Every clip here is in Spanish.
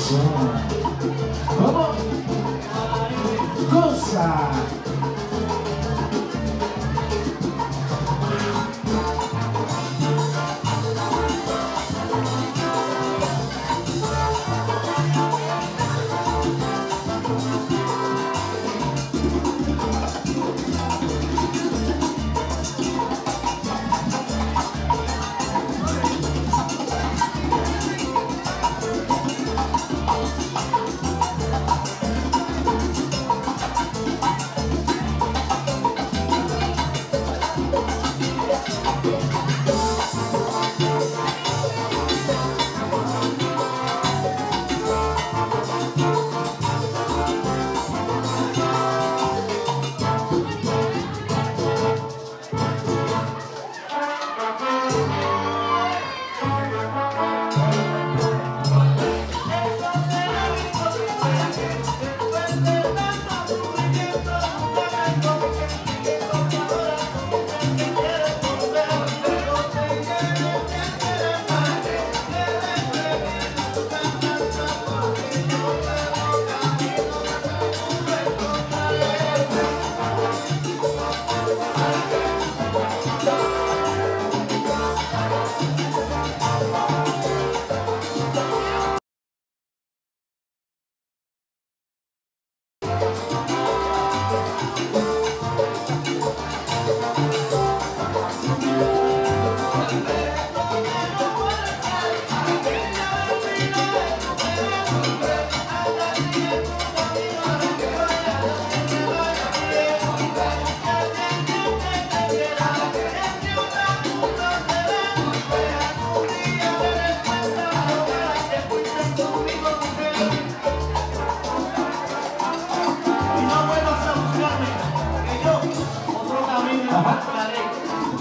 Eso. ¿Cómo? Cosa.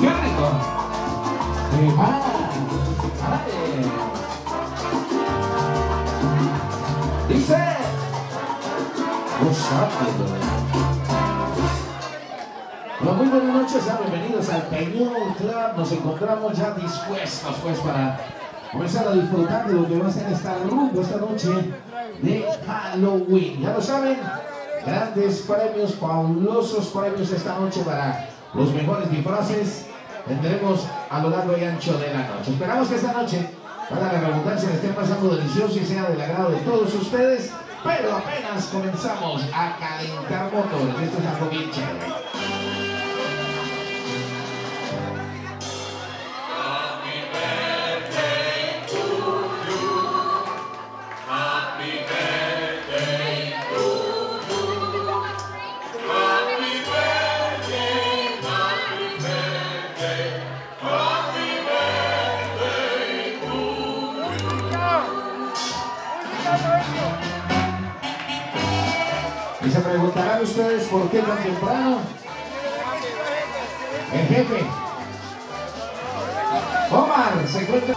¡Qué rico! Dice hola, muy buenas noches, sean bienvenidos al Peñol Club. Nos encontramos ya dispuestos pues para comenzar a disfrutar de lo que va a ser esta rumba esta noche de Halloween. Ya lo saben, grandes premios, fabulosos premios esta noche para los mejores disfraces. Tendremos a lo largo y ancho de la noche. Esperamos que esta noche, para la redundancia, le estén pasando delicioso y sea del agrado de todos ustedes. Pero apenas comenzamos a calentar motores. Esto es algo bien chévere. Y se preguntarán ustedes por qué tan temprano. El jefe Omar se encuentra